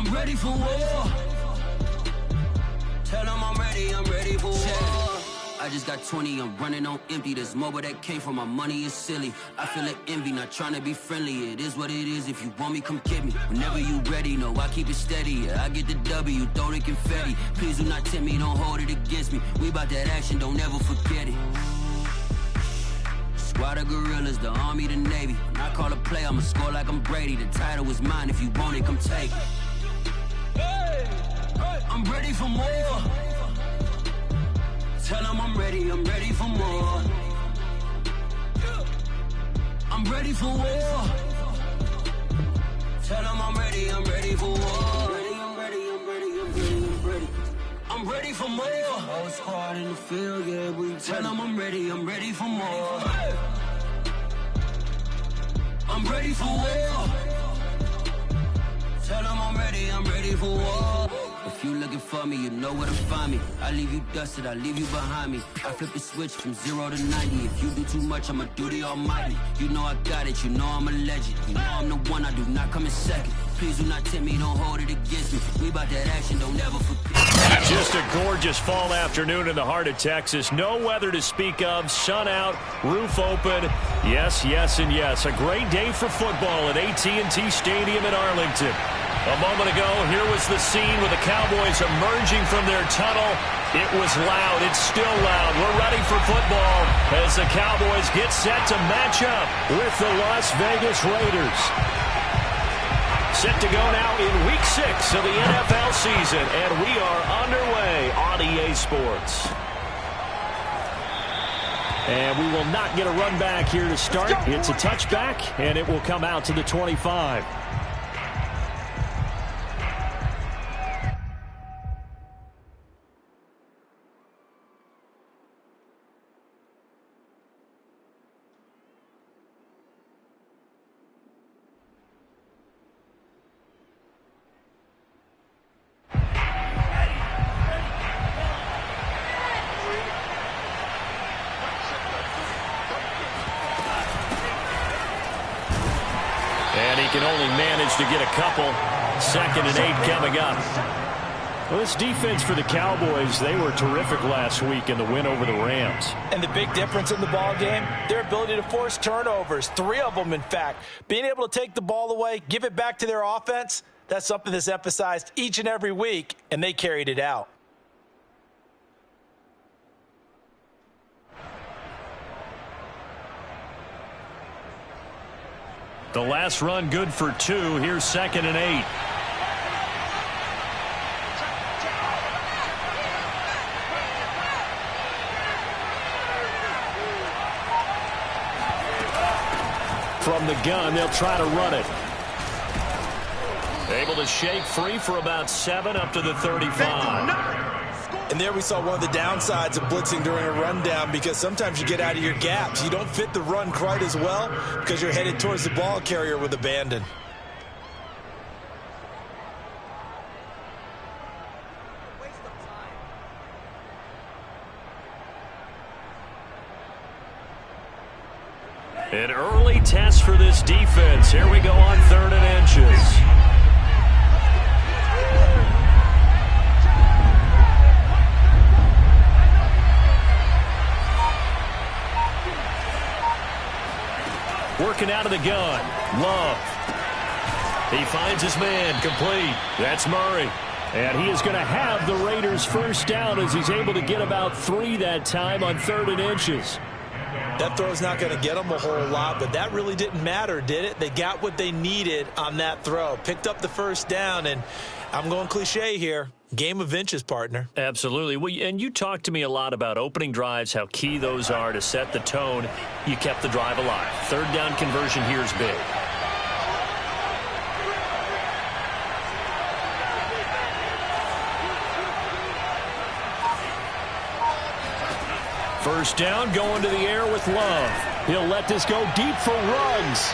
I'm ready for war. Tell them I'm ready for war. I just got 20, I'm running on empty. This mobile that came from my money is silly. I feel like envy, not trying to be friendly. It is what it is, if you want me, come get me. Whenever you ready, no, I keep it steady. Yeah, I get the W, throw the confetti. Please do not tempt me, don't hold it against me. We bout that action, don't ever forget it. Squad of gorillas, the army, the navy. When I call a play, I'ma score like I'm Brady. The title is mine, if you want it, come take it. I'm ready for more. Tell them I'm ready for more. I'm ready for war. Tell them I'm ready for war. I'm ready for more. Whole squad in the field, yeah, we tell them I'm ready for more. I'm ready for war. Tell them I'm ready for war. If you looking for me, you know where to find me. I leave you dusted, I leave you behind me. I flip the switch from 0 to 90. If you do too much, I'ma do the almighty. You know I got it, you know I'm a legend. You know I'm the one, I do not come in second. Please do not tempt me, don't hold it against me. We bout that action, don't ever forget. Just a gorgeous fall afternoon in the heart of Texas. No weather to speak of, sun out, roof open. Yes, yes, and yes. A great day for football at AT&T Stadium in Arlington. A moment ago, here was the scene with the Cowboys emerging from their tunnel. It was loud. It's still loud. We're ready for football as the Cowboys get set to match up with the Las Vegas Raiders. Set to go now in Week 6 of the NFL season, and we are underway on EA Sports. And we will not get a run back here to start. It's a touchback, and it will come out to the 25. Can only manage to get a couple. 2nd and 8 coming up. Well, this defense for the Cowboys, they were terrific last week in the win over the Rams. And the big difference in the ball game, their ability to force turnovers, 3 of them, in fact. Being able to take the ball away, give it back to their offense, that's something that's emphasized each and every week, and they carried it out. The last run good for 2. Here's 2nd and 8. From the gun, they'll try to run it. Able to shake free for about 7 up to the 35. And there we saw one of the downsides of blitzing during a rundown, because sometimes you get out of your gaps. You don't fit the run quite as well because you're headed towards the ball carrier with abandon. An early test for this defense. Here we go on 3rd and inches. Working out of the gun. Love. He finds his man. Complete. That's Murray. And he is going to have the Raiders first down as he's able to get about 3 that time on 3rd and inches. That throw's not going to get them a whole lot, but that really didn't matter, did it? They got what they needed on that throw. Picked up the first down, and I'm going cliche here. Game of inches, partner. Absolutely. Well, and you talked to me a lot about opening drives, how key those are to set the tone. You kept the drive alive. 3rd down conversion here is big. First down, going to the air with Love. He'll let this go deep for Ruggs.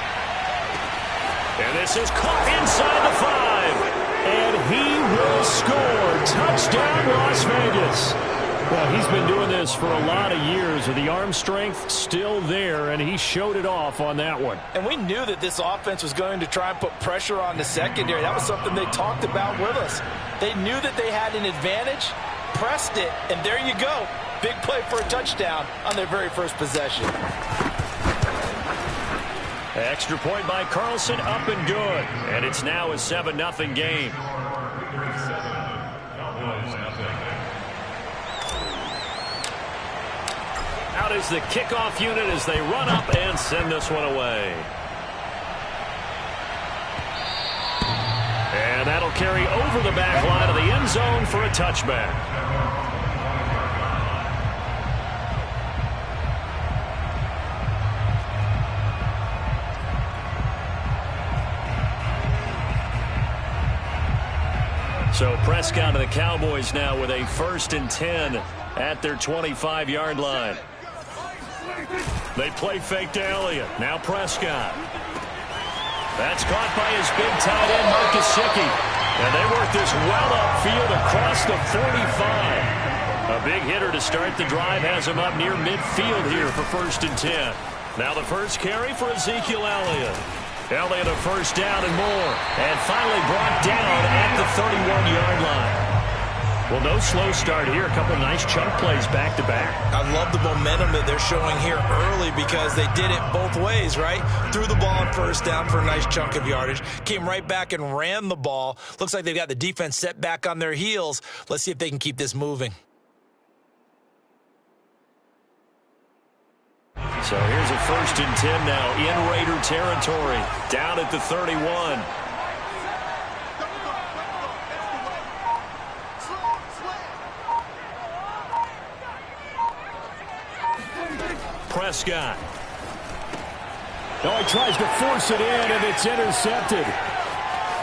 And this is caught inside the 5. And he will score. Touchdown, Las Vegas. Well, he's been doing this for a lot of years, with the arm strength still there, and he showed it off on that one. And we knew that this offense was going to try and put pressure on the secondary. That was something they talked about with us. They knew that they had an advantage, pressed it, and there you go. Big play for a touchdown on their very first possession. Extra point by Carlson, up and good. And it's now a 7-0 game. Out is the kickoff unit as they run up and send this one away. And that'll carry over the back line of the end zone for a touchback. So Prescott and the Cowboys now with a 1st and 10 at their 25-yard line. They play fake to Elliott. Now Prescott. That's caught by his big tight end, Mike Gesicki. And they work this well upfield across the 45. A big hitter to start the drive has him up near midfield here for 1st and 10. Now the first carry for Ezekiel Elliott. Elliott a 1st down and more. And finally brought down at the 31-yard line. Well, no slow start here. A couple nice chunk plays back-to-back. I love the momentum that they're showing here early because they did it both ways, right? Threw the ball on 1st down for a nice chunk of yardage. Came right back and ran the ball. Looks like they've got the defense set back on their heels. Let's see if they can keep this moving. So here's a 1st and 10 now in Raider territory. Down at the 31. Prescott. Oh, he tries to force it in, and it's intercepted.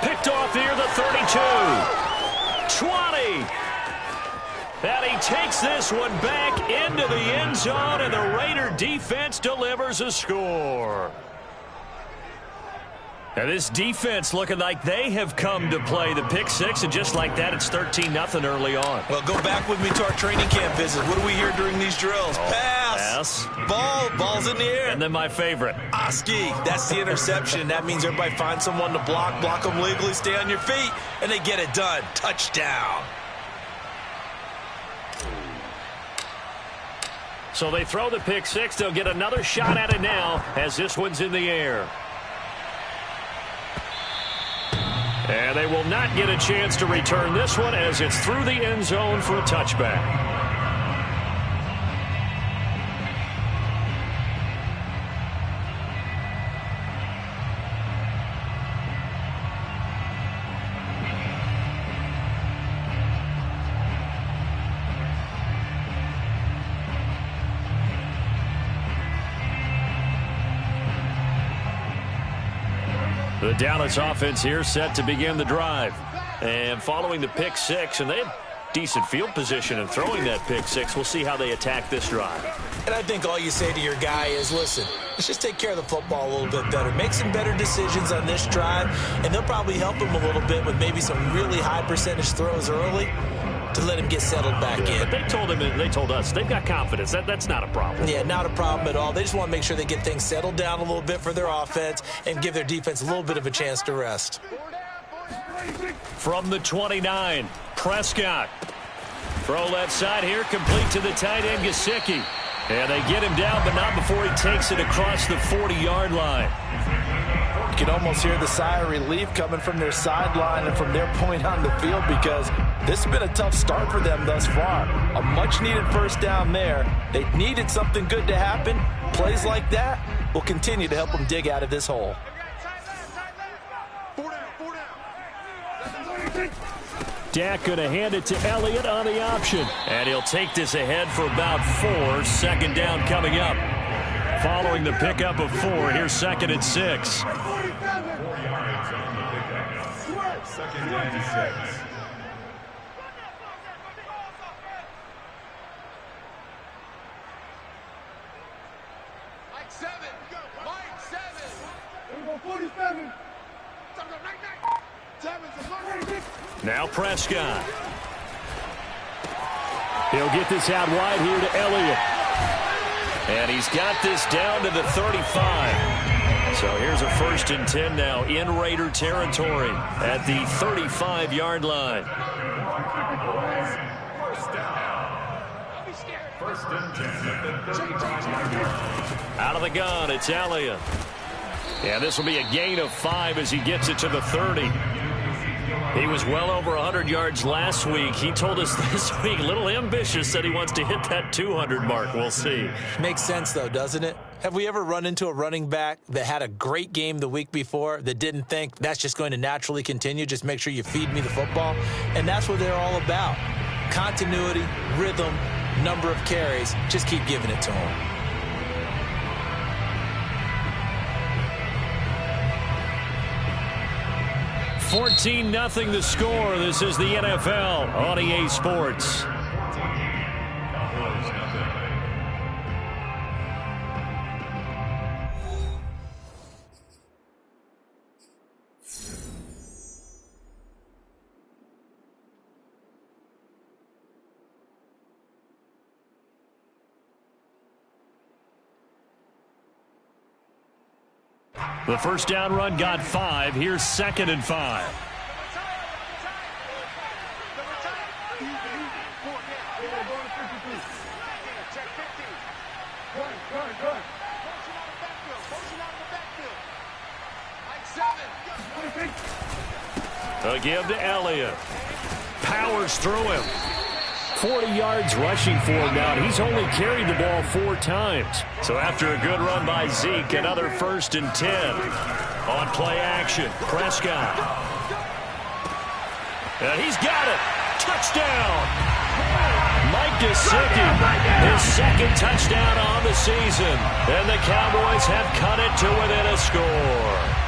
Picked off near the 32. 20. And he takes this one back into the end zone, and the Raider defense delivers a score. And this defense looking like they have come to play. The pick six, and just like that, it's 13-0 early on. Well, go back with me to our training camp visit. What do we hear during these drills? Pass. Ball's in the air. And then my favorite. Oski. That's the interception. That means everybody finds someone to block them legally, stay on your feet, and they get it done. Touchdown. So they throw the pick six. They'll get another shot at it now as this one's in the air. And they will not get a chance to return this one as it's through the end zone for a touchback. The Dallas offense here set to begin the drive. And following the pick six, and they had decent field position in throwing that pick six. We'll see how they attack this drive. And I think all you say to your guy is, listen, let's just take care of the football a little bit better. Make some better decisions on this drive, and they'll probably help him a little bit with maybe some really high percentage throws early to let him get settled back in. But they told us they've got confidence. That's not a problem. Yeah, not a problem at all. They just want to make sure they get things settled down a little bit for their offense and give their defense a little bit of a chance to rest. From the 29, Prescott. Throw left side here, complete to the tight end, Gesicki. And they get him down, but not before he takes it across the 40-yard line. You can almost hear the sigh of relief coming from their sideline and from their point on the field because this has been a tough start for them thus far. A much-needed first down there. They needed something good to happen. Plays like that will continue to help them dig out of this hole. Dak going to hand it to Elliott on the option. And he'll take this ahead for about 4. Second down coming up. Following the pickup of 4, here's 2nd and 6. Second and 6. Mike 7. Mike 7. Here we go, 47. Now Prescott. He'll get this out wide here to Elliott. And he's got this down to the 35. So here's a 1st and 10 now in Raider territory at the 35-yard line. Out of the gun, it's Elliott. And this will be a gain of 5 as he gets it to the 30. He was well over 100 yards last week. He told us this week, a little ambitious, said he wants to hit that 200 mark. We'll see. Makes sense, though, doesn't it? Have we ever run into a running back that had a great game the week before that didn't think that's just going to naturally continue? Just make sure you feed me the football. And that's what they're all about. Continuity, rhythm, number of carries. Just keep giving it to him. 14-0 the score. This is the NFL on EA Sports. The first down run got 5. Here's 2nd and 5. A give to Elliott. Powers through him. 40 yards rushing for him now. He's only carried the ball 4 times. So after a good run by Zeke, another 1st and 10. On play action, Prescott. And he's got it. Touchdown. Mike Gesicki, his 2nd touchdown on the season. And the Cowboys have cut it to within a score.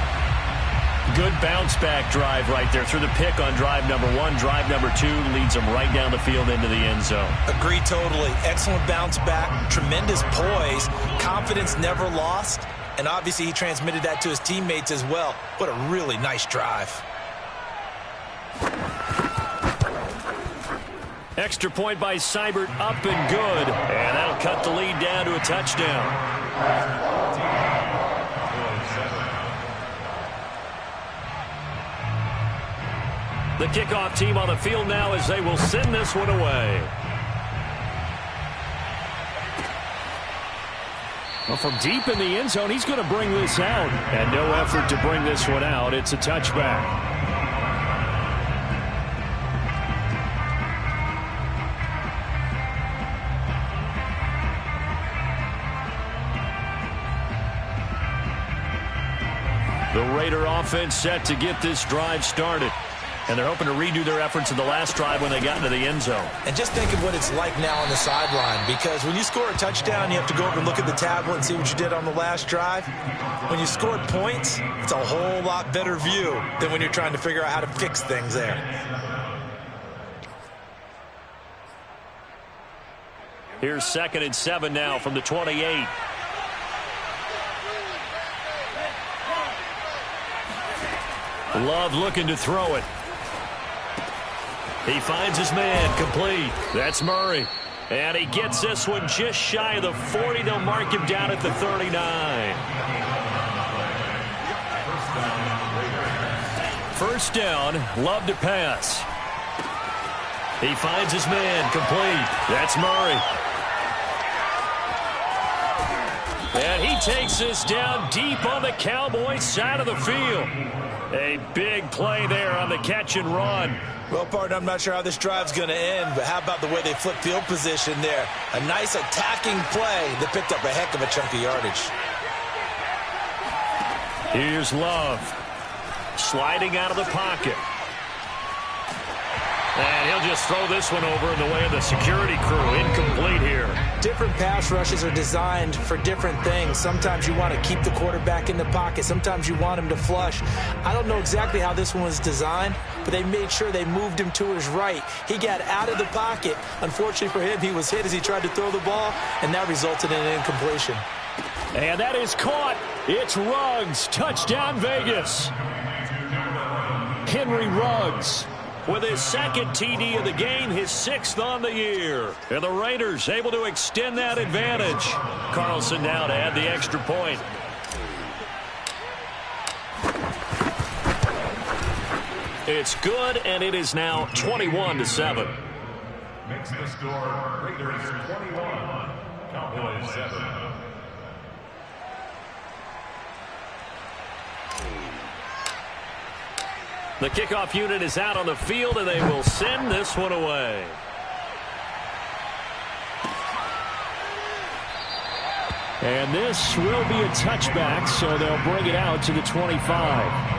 Good bounce-back drive right there through the pick on drive number 1. Drive number 2 leads them right down the field into the end zone. Agree totally. Excellent bounce-back, tremendous poise, confidence never lost, and obviously he transmitted that to his teammates as well. What a really nice drive. Extra point by Seibert, up and good. And that'll cut the lead down to a touchdown. The kickoff team on the field now as they will send this one away. Well, from deep in the end zone, he's going to bring this out. And no effort to bring this one out. It's a touchback. The Raider offense set to get this drive started. And they're hoping to redo their efforts in the last drive when they got into the end zone. And just think of what it's like now on the sideline, because when you score a touchdown, you have to go over and look at the tablet and see what you did on the last drive. When you scored points, it's a whole lot better view than when you're trying to figure out how to fix things there. Here's 2nd and 7 now from the 28. Love looking to throw it. He finds his man, complete. That's Murray. And he gets this one just shy of the 40. They'll mark him down at the 39. First down, Love to pass. He finds his man, complete. That's Murray. And he takes this down deep on the Cowboys side of the field. A big play there on the catch and run. Well, partner, I'm not sure how this drive's going to end, but how about the way they flip field position there? A nice attacking play that picked up a heck of a chunk of yardage. Here's Love. Sliding out of the pocket. And he'll just throw this one over in the way of the security crew. Incomplete here. Different pass rushes are designed for different things. Sometimes you want to keep the quarterback in the pocket. Sometimes you want him to flush. I don't know exactly how this one was designed, but they made sure they moved him to his right. He got out of the pocket. Unfortunately for him, he was hit as he tried to throw the ball, and that resulted in an incompletion. And that is caught. It's Ruggs. Touchdown, Vegas. Henry Ruggs. with his second TD of the game, his 6th on the year. And the Raiders able to extend that advantage. Carlson now to add the extra point. It's good, and it is now 21-7. Makes the score Raiders 21, Cowboys 7. The kickoff unit is out on the field, and they will send this one away. And this will be a touchback, so they'll bring it out to the 25.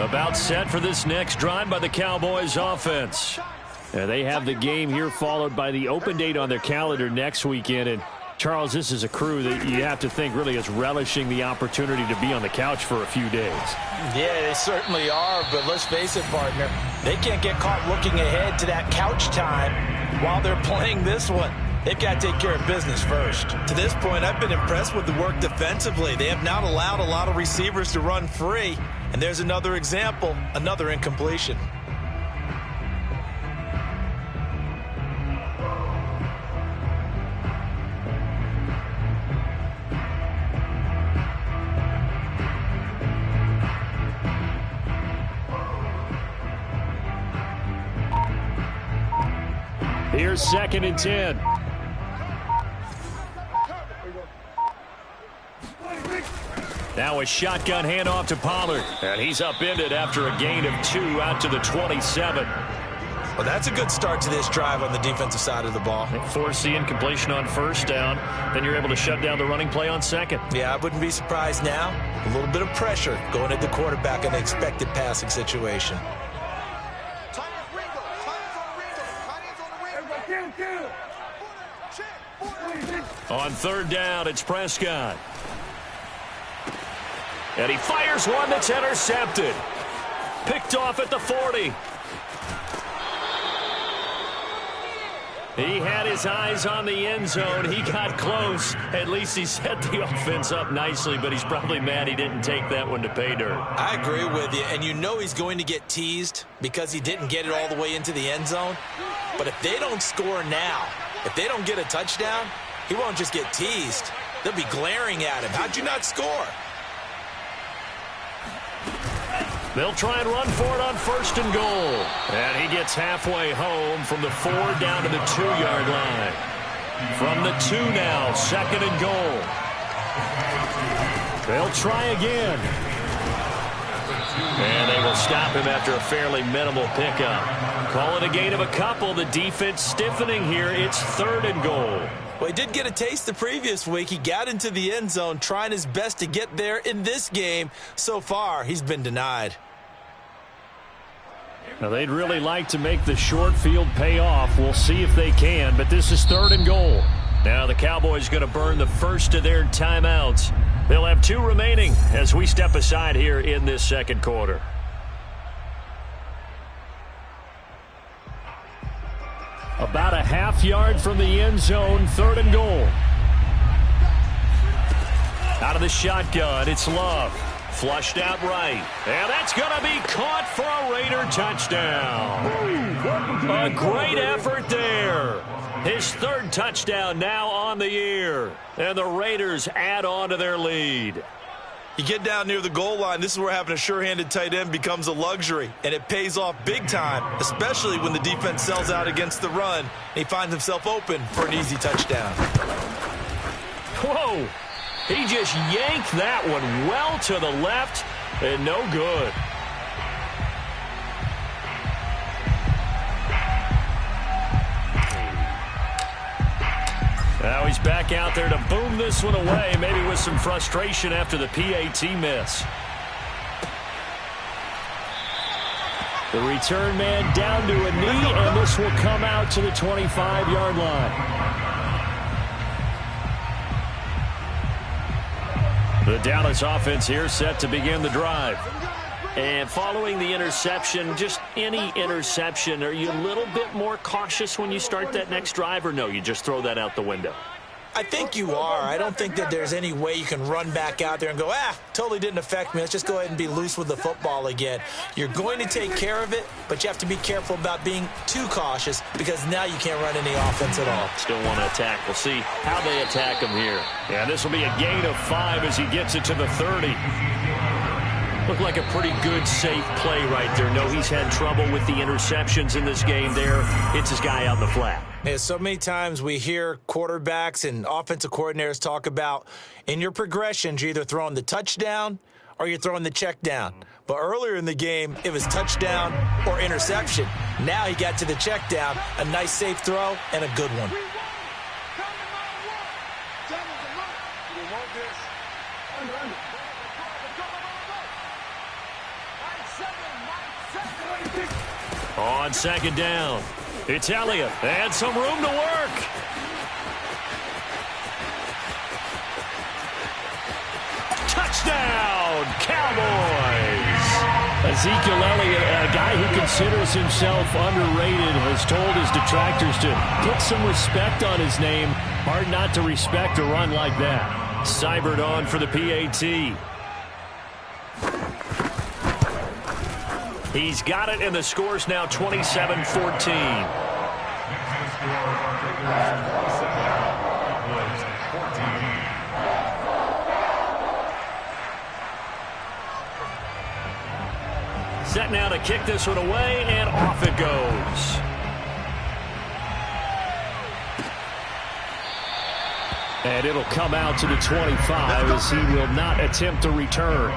About set for this next drive by the Cowboys offense. They have the game here followed by the open date on their calendar next weekend. And Charles, this is a crew that you have to think really is relishing the opportunity to be on the couch for a few days. Yeah, they certainly are, but let's face it, partner, they can't get caught looking ahead to that couch time while they're playing this one. They've got to take care of business first. To this point, I've been impressed with the work defensively. They have not allowed a lot of receivers to run free. And there's another example, another incompletion. Here's 2nd and 10. Now a shotgun handoff to Pollard. And he's upended after a gain of 2 out to the 27. Well, that's a good start to this drive on the defensive side of the ball. They force the incompletion on 1st down. Then you're able to shut down the running play on 2nd. Yeah, I wouldn't be surprised now. A little bit of pressure going at the quarterback in an expected passing situation. On 3rd down, it's Prescott. And he fires one that's intercepted. Picked off at the 40. He had his eyes on the end zone. He got close. At least he set the offense up nicely, but he's probably mad he didn't take that one to pay dirt. I agree with you, and you know he's going to get teased because he didn't get it all the way into the end zone. But if they don't score now, if they don't get a touchdown, he won't just get teased. They'll be glaring at him. How'd you not score? They'll try and run for it on 1st and goal. And he gets halfway home from the 4 down to the 2-yard line. From the 2 now, 2nd and goal. They'll try again. And they will stop him after a fairly minimal pickup. Call it a gain of a couple. The defense stiffening here. It's 3rd and goal. Well, he did get a taste the previous week. He got into the end zone trying his best to get there in this game. So far, he's been denied. Now, they'd really like to make the short field pay off. We'll see if they can, but this is 3rd and goal. Now the Cowboys going to burn the first of their timeouts. They'll have 2 remaining as we step aside here in this 2nd quarter. About a half-yard from the end zone, 3rd and goal. Out of the shotgun, it's Love. Flushed out right. And that's going to be caught for a Raider touchdown. A great effort there. His 3rd touchdown now on the year. And the Raiders add on to their lead. You get down near the goal line, this is where having a sure-handed tight end becomes a luxury, and it pays off big time, especially when the defense sells out against the run, and he finds himself open for an easy touchdown. Whoa! He just yanked that one well to the left, and no good. Now he's back out there to boom this one away, maybe with some frustration after the PAT miss. The return man down to a knee, and this will come out to the 25-yard line. The Dallas offense here set to begin the drive. And following the interception, just any interception, are you a little bit more cautious when you start that next drive, or no, you just throw that out the window? I think you are. I don't think that there's any way you can run back out there and go, totally didn't affect me. Let's just go ahead and be loose with the football again. You're going to take care of it, but you have to be careful about being too cautious because now you can't run any offense at all. Still want to attack. We'll see how they attack him here. Yeah, this will be a gain of 5 as he gets it to the 30. Looked like a pretty good, safe play right there. No, he's had trouble with the interceptions in this game there. Hits his guy out in the flat. Yeah, so many times we hear quarterbacks and offensive coordinators talk about in your progressions, you're either throwing the touchdown or you're throwing the check down. But earlier in the game, it was touchdown or interception. Now he got to the check down, a nice safe throw, and a good one. On second down, it's Elliott, and some room to work. Touchdown, Cowboys! Ezekiel Elliott, a guy who considers himself underrated, has told his detractors to put some respect on his name. Hard not to respect a run like that. Seibert on for the PAT. He's got it, and the score's now 27-14. Set now to kick this one away, and off it goes. And it'll come out to the 25 as he will not attempt to return.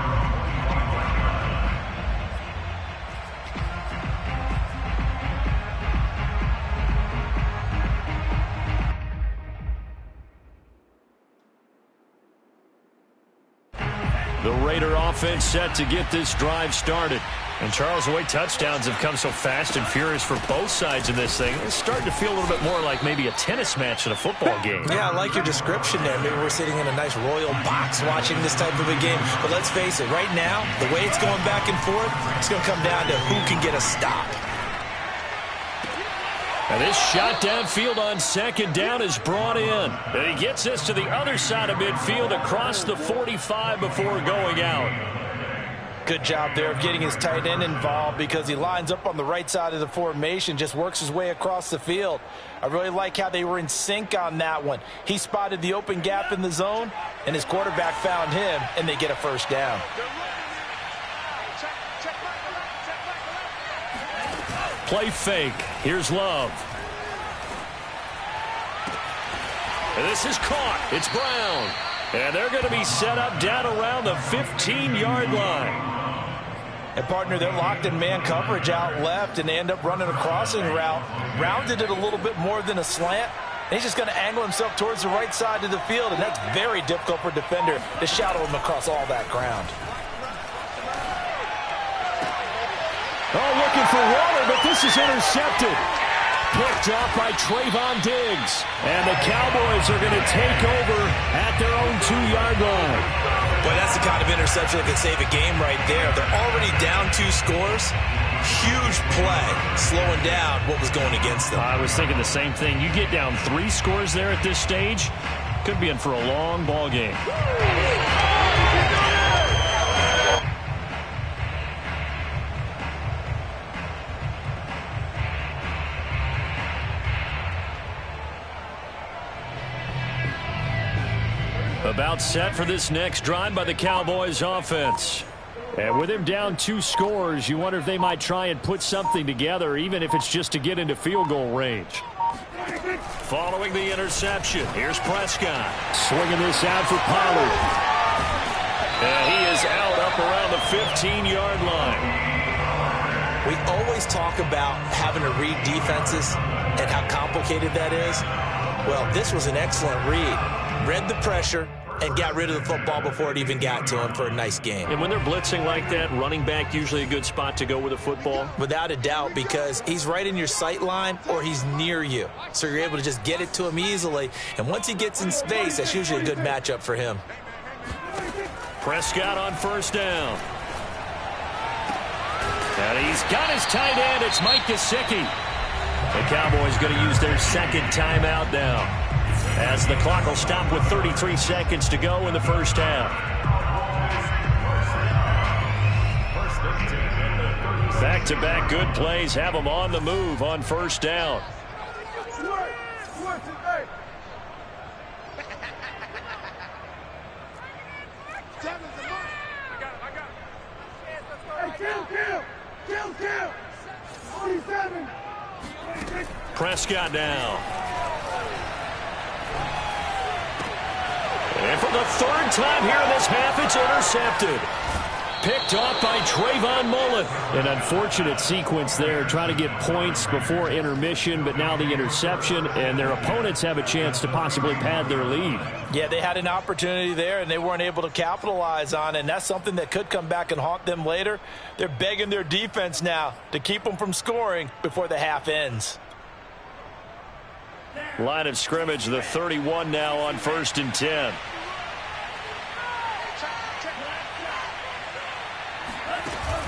The Raider offense set to get this drive started. And Charles, the way touchdowns have come so fast and furious for both sides in this thing, it's starting to feel a little bit more like maybe a tennis match in a football game. Yeah, I like your description there. Maybe we're sitting in a nice royal box watching this type of a game. But let's face it, right now, the way it's going back and forth, it's going to come down to who can get a stop. And this shot downfield on second down is brought in. And he gets this to the other side of midfield across the 45 before going out. Good job there of getting his tight end involved because he lines up on the right side of the formation, just works his way across the field. I really like how they were in sync on that one. He spotted the open gap in the zone, and his quarterback found him, and they get a first down. Play fake. Here's Love. And this is caught. It's Brown. And they're going to be set up down around the 15-yard line. And, partner, they're locked in man coverage out left, and they end up running a crossing route. Rounded it a little bit more than a slant. And he's just going to angle himself towards the right side of the field, and that's very difficult for a defender to shadow him across all that ground. Oh, looking for water, but this is intercepted. Picked off by Trayvon Diggs. And the Cowboys are going to take over at their own 2-yard line. Boy, that's the kind of interception that could save a game right there. They're already down 2 scores. Huge play, slowing down what was going against them. I was thinking the same thing. You get down 3 scores there at this stage, could be in for a long ball game. About set for this next drive by the Cowboys offense. And with him down 2 scores, you wonder if they might try and put something together, even if it's just to get into field goal range. Following the interception, here's Prescott. Swinging this out for Pollard. And he is out up around the 15-yard line. We always talk about having to read defenses and how complicated that is. Well, this was an excellent read. Read the pressure and got rid of the football before it even got to him for a nice game. And when they're blitzing like that, running back usually a good spot to go with the football? Without a doubt, because he's right in your sight line or he's near you. So you're able to just get it to him easily. And once he gets in space, that's usually a good matchup for him. Prescott on first down. And he's got his tight end. It's Mike Gesicki. The Cowboys going to use their second timeout now, as the clock will stop with 33 seconds to go in the first half. Back-to-back good plays have them on the move on first down. Prescott now. And for the third time here in this half, it's intercepted. Picked off by Trayvon Mullen. An unfortunate sequence there, trying to get points before intermission, but now the interception, and their opponents have a chance to possibly pad their lead. Yeah, they had an opportunity there, and they weren't able to capitalize on it, and that's something that could come back and haunt them later. They're begging their defense now to keep them from scoring before the half ends. Line of scrimmage, the 31 now on 1st and 10.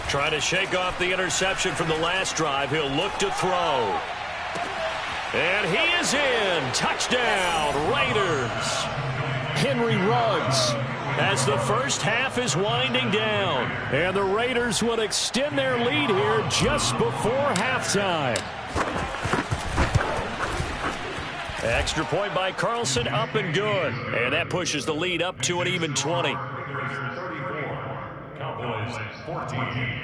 Trying to shake off the interception from the last drive. He'll look to throw. And he is in. Touchdown, Raiders. Henry Ruggs, as the first half is winding down. And the Raiders will extend their lead here just before halftime. Extra point by Carlson, up and good. And that pushes the lead up to an even 20. Cowboys 14.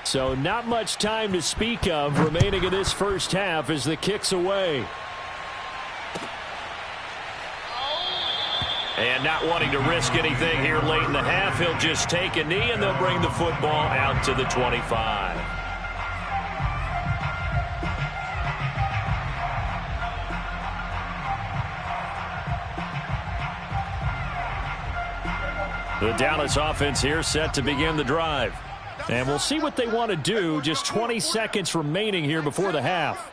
So not much time to speak of remaining in this first half as the kick's away. And not wanting to risk anything here late in the half, he'll just take a knee and they'll bring the football out to the 25. The Dallas offense here set to begin the drive. And we'll see what they want to do. Just 20 seconds remaining here before the half.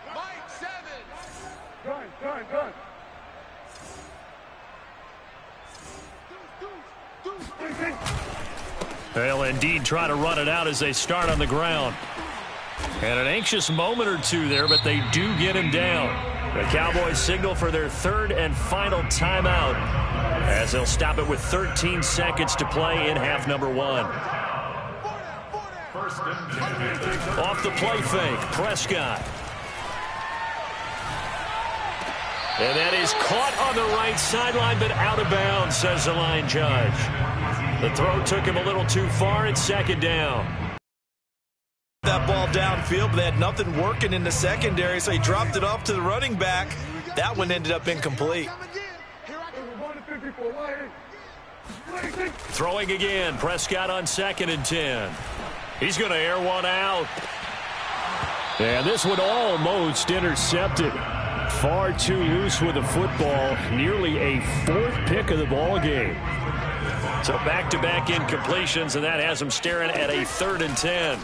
They'll indeed try to run it out as they start on the ground. And an anxious moment or two there, but they do get him down. The Cowboys signal for their third and final timeout, as they'll stop it with 13 seconds to play in half number 1. Off the play fake, Prescott. And that is caught on the right sideline, but out of bounds, says the line judge. The throw took him a little too far. It's second down. That ball downfield, but they had nothing working in the secondary, so he dropped it off to the running back. That one ended up incomplete. Throwing again, Prescott on 2nd and 10. He's going to air one out. And this one almost intercepted. Far too loose with the football. Nearly a 4th pick of the ball game. So back-to-back incompletions, and that has him staring at a 3rd and 10.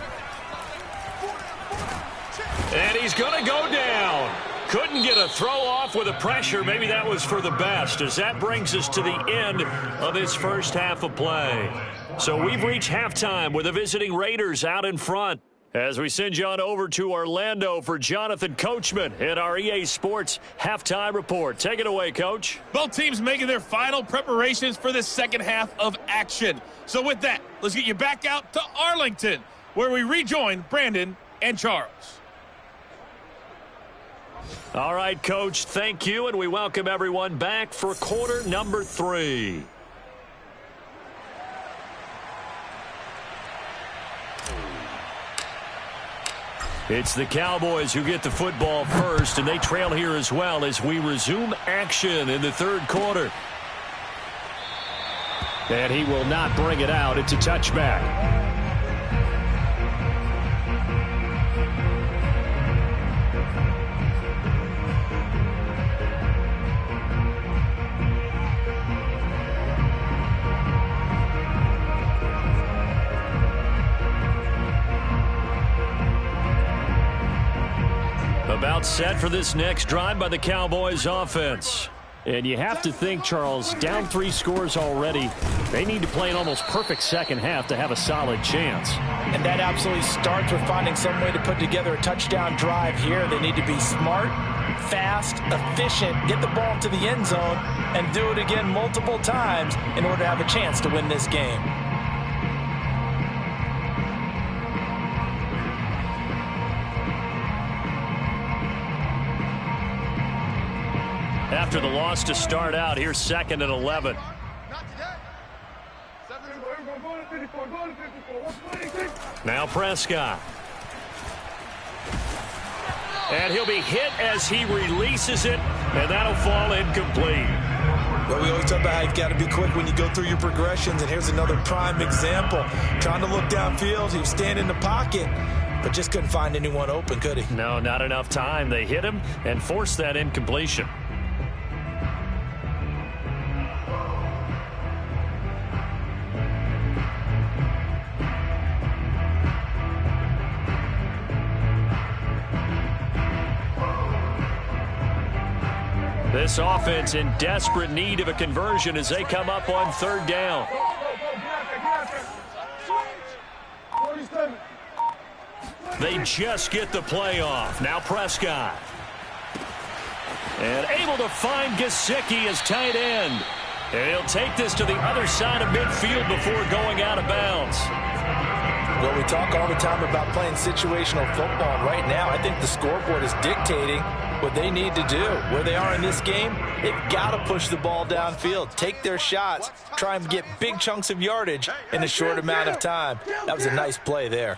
And he's going to go down. Couldn't get a throw off with the pressure. Maybe that was for the best, as that brings us to the end of this first half of play. So we've reached halftime with the visiting Raiders out in front, as we send you on over to Orlando for Jonathan Coachman in our EA Sports Halftime Report. Take it away, Coach. Both teams making their final preparations for the second half of action. So with that, let's get you back out to Arlington, where we rejoin Brandon and Charles. All right, Coach, thank you, and we welcome everyone back for quarter number 3. It's the Cowboys who get the football first, and they trail here as well as we resume action in the third quarter. And he will not bring it out. It's a touchback. About About set for this next drive by the Cowboys offense. And you have to think, Charles, down 3 scores already. They need to play an almost perfect second half to have a solid chance. And that absolutely starts with finding some way to put together a touchdown drive here. They need to be smart, fast, efficient, get the ball to the end zone, and do it again multiple times in order to have a chance to win this game. After the loss to start out, here's 2nd and 11. Now Prescott. And he'll be hit as he releases it, and that'll fall incomplete. Well, we always talk about how you've got to be quick when you go through your progressions, and here's another prime example. Trying to look downfield, he was standing in the pocket, but just couldn't find anyone open, could he? No, not enough time. They hit him and forced that incompletion. This offense in desperate need of a conversion as they come up on 3rd down. They just get the play off. Now Prescott. And able to find Gesicki as tight end. And he'll take this to the other side of midfield before going out of bounds. Well, we talk all the time about playing situational football. Right now, I think the scoreboard is dictating what they need to do. Where they are in this game, they've got to push the ball downfield, take their shots, try and get big chunks of yardage in a short amount of time. That was a nice play there.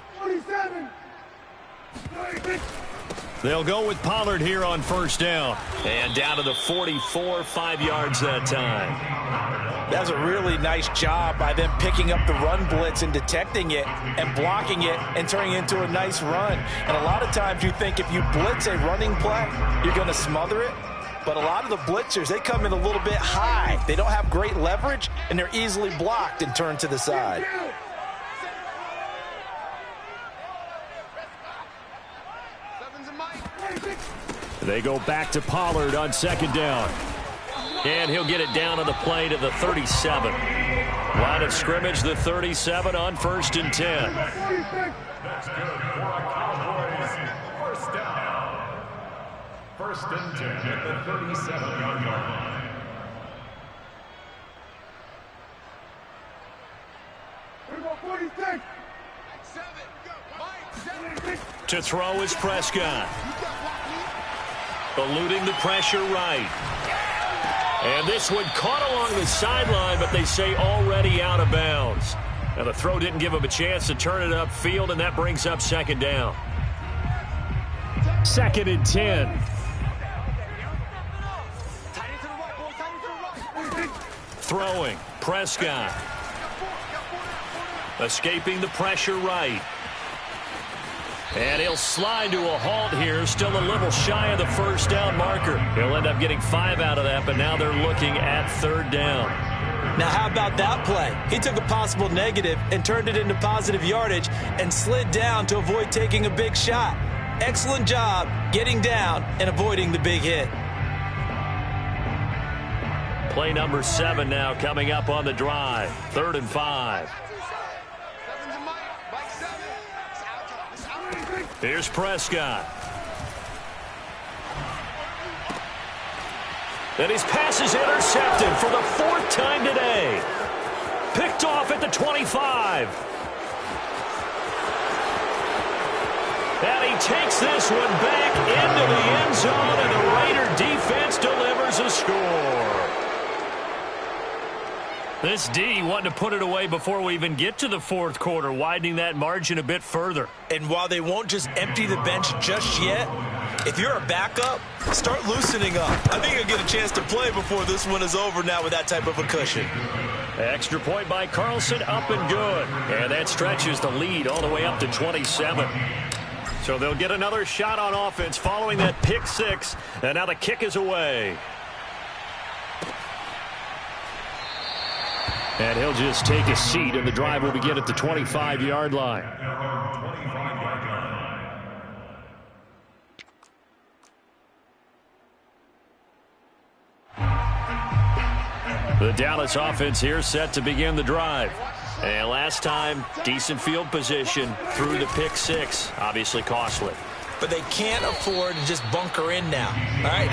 They'll go with Pollard here on 1st down. And down to the 44, 5 yards that time. That was a really nice job by them picking up the run blitz and detecting it and blocking it and turning it into a nice run. And a lot of times you think if you blitz a running play, you're going to smother it. But a lot of the blitzers, they come in a little bit high. They don't have great leverage, and they're easily blocked and turned to the side. They go back to Pollard on 2nd down. And he'll get it down on the play to the 37. Line of scrimmage, the 37 on 1st and 10. That's good for our Cowboys. 1st down. 1st and 10 at the 37-yard line. To throw is Prescott. Eluding the pressure right. And this one caught along the sideline, but they say already out of bounds. Now the throw didn't give him a chance to turn it upfield, and that brings up 2nd down. 2nd and 10. Throwing, Prescott. Escaping the pressure right. And he'll slide to a halt here, still a little shy of the 1st down marker. He'll end up getting 5 out of that, but now they're looking at 3rd down. Now, how about that play? He took a possible negative and turned it into positive yardage and slid down to avoid taking a big shot. Excellent job getting down and avoiding the big hit. Play number 7 now coming up on the drive. 3rd and 5. Here's Prescott. And his pass is intercepted for the 4th time today. Picked off at the 25. And he takes this one back into the end zone, and the Raider defense delivers a score. This D wanting to put it away before we even get to the 4th quarter, widening that margin a bit further. And while they won't just empty the bench just yet, if you're a backup, start loosening up. I think you'll get a chance to play before this one is over now with that type of a cushion. Extra point by Carlson, up and good. And that stretches the lead all the way up to 27. So they'll get another shot on offense following that pick 6. And now the kick is away. And he'll just take a seat, and the drive will begin at the 25-yard line. The Dallas offense here set to begin the drive. And last time, decent field position through the pick six. Obviously costly. But they can't afford to just bunker in now. All right,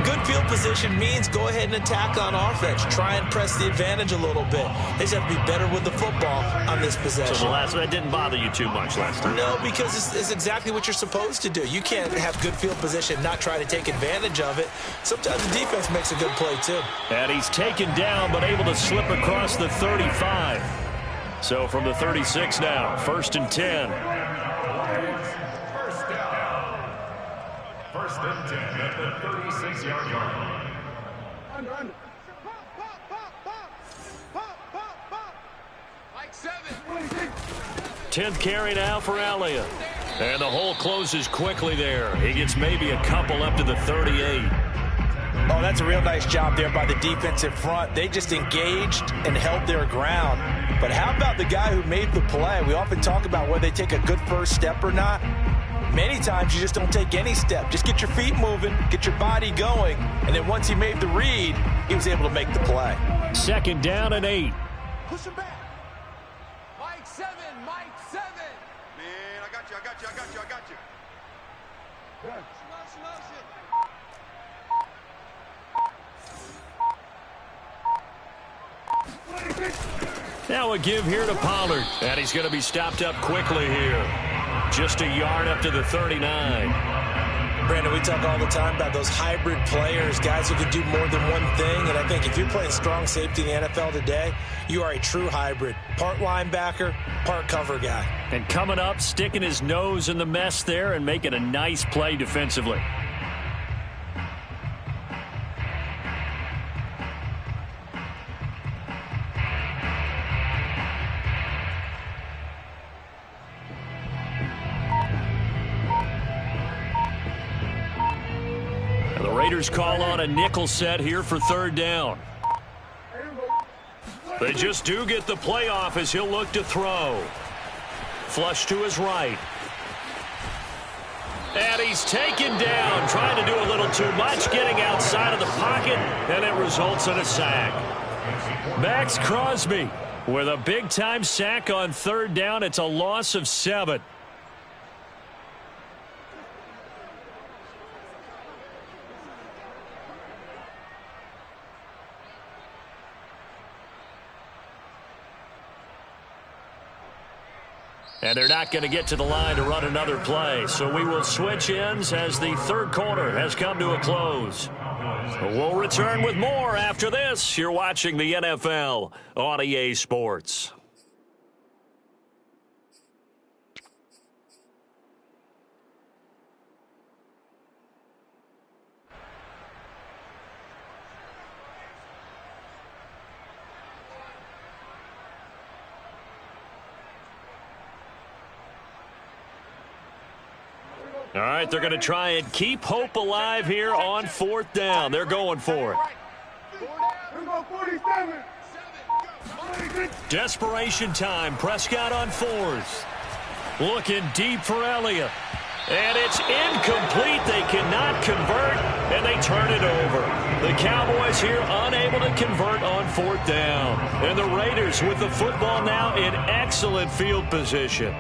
good field position means go ahead and attack on offense. Try and press the advantage a little bit. They just have to be better with the football on this possession. So the last one, that didn't bother you too much last time? No, because it's exactly what you're supposed to do. You can't have good field position and not try to take advantage of it. Sometimes the defense makes a good play, too. And he's taken down, but able to slip across the 35. So from the 36 now, 1st and 10. First and 10 at the 36-yard line. Under. Pop. Like 7. 10th carry now for Elliott. And the hole closes quickly there. He gets maybe a couple up to the 38. Oh, that's a real nice job there by the defensive front. They just engaged and held their ground. But how about the guy who made the play? We often talk about whether they take a good first step or not. Many times you just don't take any step. Just get your feet moving, get your body going, and then once he made the read, he was able to make the play. 2nd down and 8. Push him back. Mike 7. Man, I got you. Now a give here to Pollard. And he's going to be stopped up quickly here. Just a yard up to the 39. Brandon, we talk all the time about those hybrid players, guys who can do more than one thing. And I think if you're playing strong safety in the NFL today, you are a true hybrid. Part linebacker, part cover guy. And coming up, sticking his nose in the mess there and making a nice play defensively. Raiders call on a nickel set here for 3rd down. They just do get the play off as he'll look to throw. Flush to his right. And he's taken down, trying to do a little too much, getting outside of the pocket, and it results in a sack. Max Crosby with a big-time sack on 3rd down. It's a loss of 7. And they're not going to get to the line to run another play. So we will switch ends as the 3rd quarter has come to a close. We'll return with more after this. You're watching the NFL on EA Sports. All right, they're going to try and keep hope alive here on 4th down. They're going for it. Desperation time. Prescott on 4th. Looking deep for Elliott. And it's incomplete. They cannot convert, and they turn it over. The Cowboys here unable to convert on 4th down. And the Raiders with the football now in excellent field position.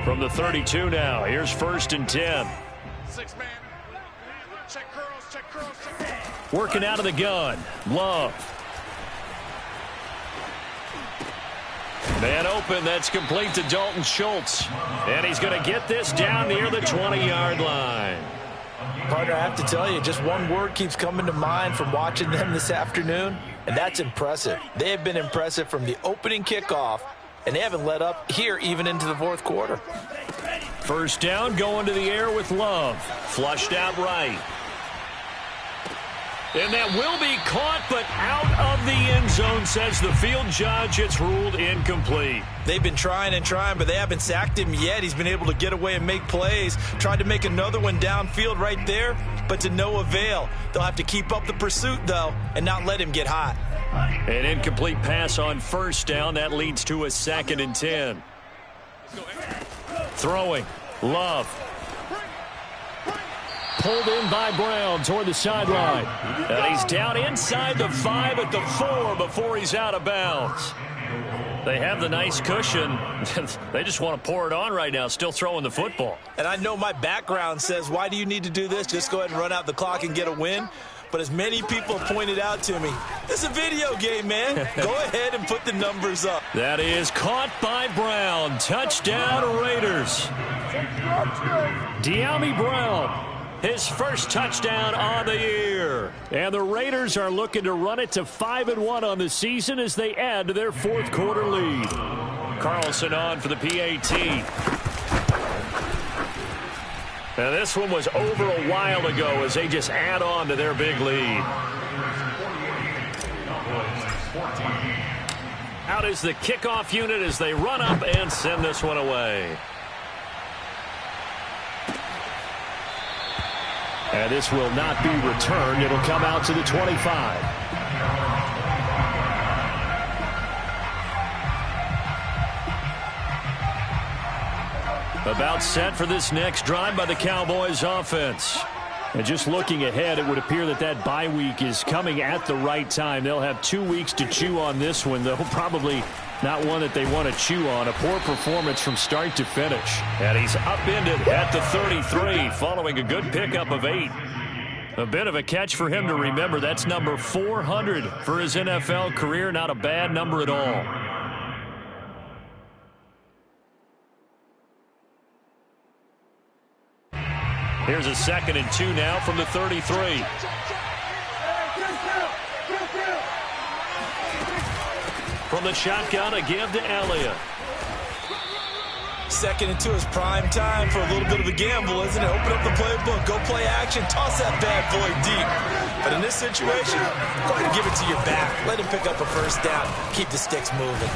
From the 32 now, here's 1st and 10. 6-man. Check curls. Working out of the gun. Love. Man open, that's complete to Dalton Schultz. And he's going to get this down near the 20-yard line. Partner, I have to tell you, just one word keeps coming to mind from watching them this afternoon, and that's impressive. They have been impressive from the opening kickoff, and they haven't let up here even into the 4th quarter. 1st down, going to the air with Love. Flushed out right. And that will be caught, but out of the end zone, says the field judge. It's ruled incomplete. They've been trying, but they haven't sacked him yet. He's been able to get away and make plays. Tried to make another one downfield right there, but to no avail. They'll have to keep up the pursuit, though, and not let him get hot. An incomplete pass on 1st down. That leads to a 2nd and 10. Throwing. Love. pulled in by Brown toward the sideline. And he's down inside the 5 at the 4 before he's out of bounds. They have the nice cushion. They just want to pour it on right now, still throwing the football. And I know my background says, why do you need to do this? Just go ahead and run out the clock and get a win. But as many people pointed out to me, this is a video game, man. Go ahead and put the numbers up. That is caught by Brown. Touchdown, Raiders. Dyami Brown, his first touchdown on the year. And the Raiders are looking to run it to 5-1 on the season as they add to their fourth quarter lead. Carlson on for the PAT. Now this one was over a while ago as they just add on to their big lead. Out is the kickoff unit as they run up and send this one away. And this will not be returned. It'll come out to the 25. About set for this next drive by the Cowboys offense. And just looking ahead, it would appear that that bye week is coming at the right time. They'll have 2 weeks to chew on this one, though probably not one that they want to chew on. A poor performance from start to finish. And he's upended at the 33 following a good pickup of 8. A bit of a catch for him to remember. That's number 400 for his NFL career. Not a bad number at all. Here's a 2nd and 2 now from the 33. From the shotgun, a give to Elliott. 2nd and 2 is prime time for a little bit of a gamble, isn't it? Open up the playbook, go play action, toss that bad boy deep. But in this situation, go ahead and give it to your back. Let him pick up a first down. Keep the sticks moving.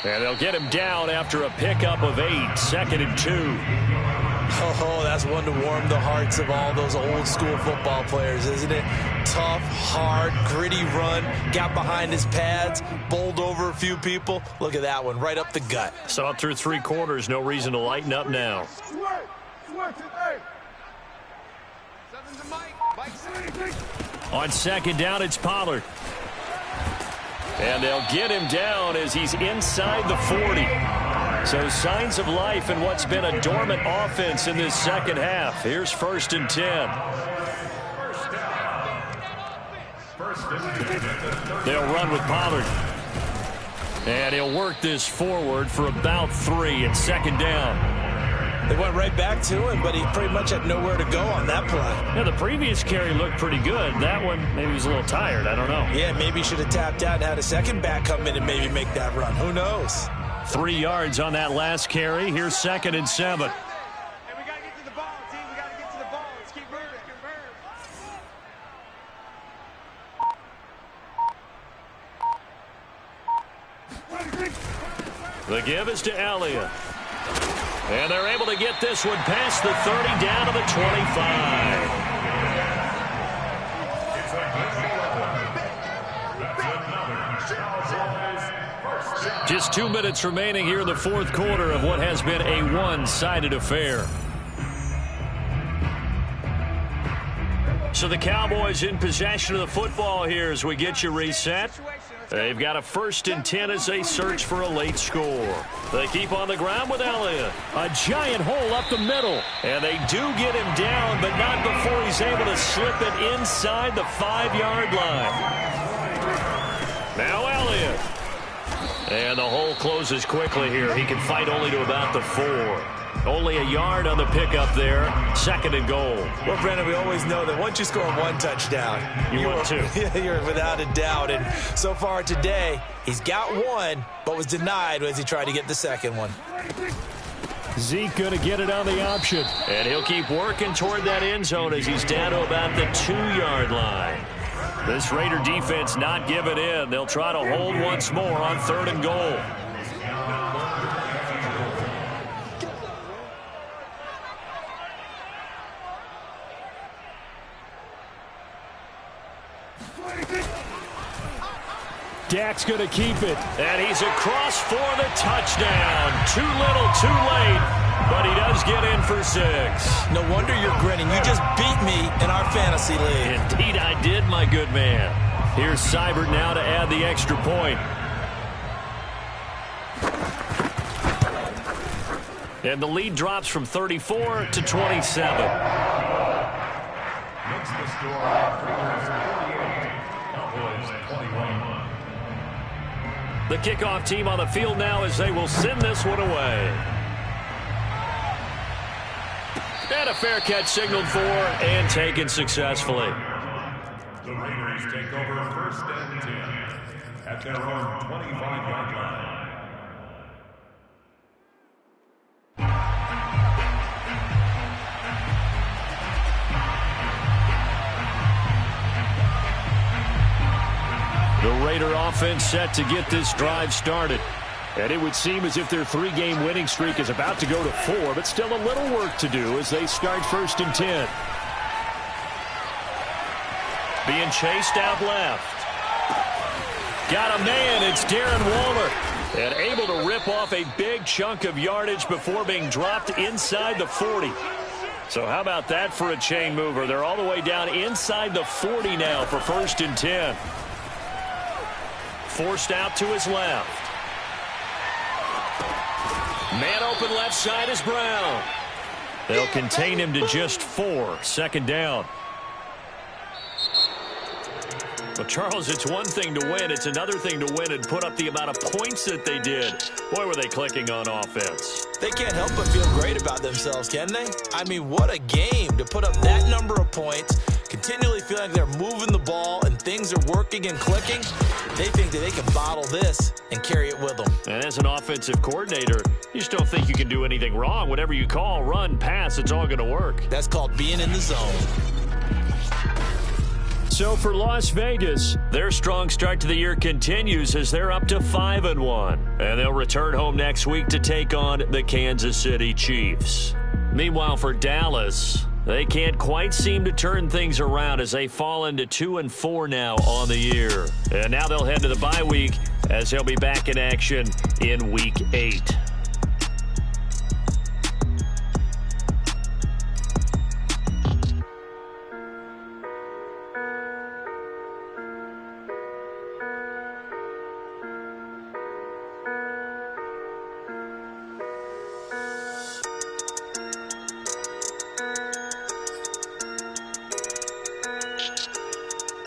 And they'll get him down after a pickup of 8. 2nd and 2. Oh, that's one to warm the hearts of all those old school football players, isn't it? Tough, hard, gritty run, got behind his pads, bowled over a few people. Look at that one, right up the gut. Saw it through 3 quarters, no reason to lighten up now. On 2nd down, it's Pollard. And they'll get him down as he's inside the 40. So signs of life in what's been a dormant offense in this second half. Here's 1st and 10. They'll run with Pollard. And he'll work this forward for about 3 at 2nd down. They went right back to him, but he pretty much had nowhere to go on that play. Yeah, the previous carry looked pretty good. That one, maybe he was a little tired. I don't know. Yeah, maybe he should have tapped out and had a second back come in and maybe make that run. Who knows? 3 yards on that last carry. Here's 2nd and 7. Hey, we got to get to the ball, team. We got to get to the ball. Let's keep moving. The give is to Elliott. And they're able to get this one past the 30 down to the 25. Just 2 minutes remaining here in the fourth quarter of what has been a one-sided affair. So the Cowboys in possession of the football here as we get you reset. They've got a 1st and 10 as they search for a late score. They keep on the ground with Elliott. A giant hole up the middle. And they do get him down, but not before he's able to slip it inside the 5-yard line. Now Elliott. And the hole closes quickly here. He can fight only to about the 4. Only a yard on the pickup there. 2nd and goal. Well, Brandon, we always know that once you score 1 touchdown, you want 2. You're without a doubt. And so far today, he's got 1, but was denied as he tried to get the 2nd one. Zeke going to get it on the option. And he'll keep working toward that end zone as he's down to about the 2-yard line. This Raider defense not giving in. They'll try to hold once more on 3rd and goal. Dak's going to keep it. And he's across for the touchdown. Too little, too late. but he does get in for 6. No wonder you're grinning. You just beat me in our fantasy league. Indeed I did, my good man. Here's Seibert now to add the extra point. And the lead drops from 34 to 27. Makes the score Raiders 48, Cowboys 21. The kickoff team on the field now as they will send this one away. And a fair catch signaled for and taken successfully. The Raiders take over 1st and 10 at their own 25-yard line. The Raider offense set to get this drive started. And it would seem as if their 3-game winning streak is about to go to 4, but still a little work to do as they start 1st and 10. Being chased out left. Got a man, it's Darren Waller. And able to rip off a big chunk of yardage before being dropped inside the 40. So how about that for a chain mover? They're all the way down inside the 40 now for 1st and 10. Forced out to his left. Man open left side is Brown. They'll contain him to just 4. 2nd down. Well, Charles, it's one thing to win. It's another thing to win and put up the amount of points that they did. Boy, were they clicking on offense. They can't help but feel great about themselves, can they? I mean, what a game to put up that number of points, continually feeling like they're moving the ball and things are working and clicking. They think that they can bottle this and carry it with them. And as an offensive coordinator, you just don't think you can do anything wrong. Whatever you call, run, pass, it's all going to work. That's called being in the zone. So for Las Vegas, their strong start to the year continues as they're up to 5-1. And they'll return home next week to take on the Kansas City Chiefs. Meanwhile, for Dallas, they can't quite seem to turn things around as they fall into 2-4 now on the year. And now they'll head to the bye week as they'll be back in action in Week 8.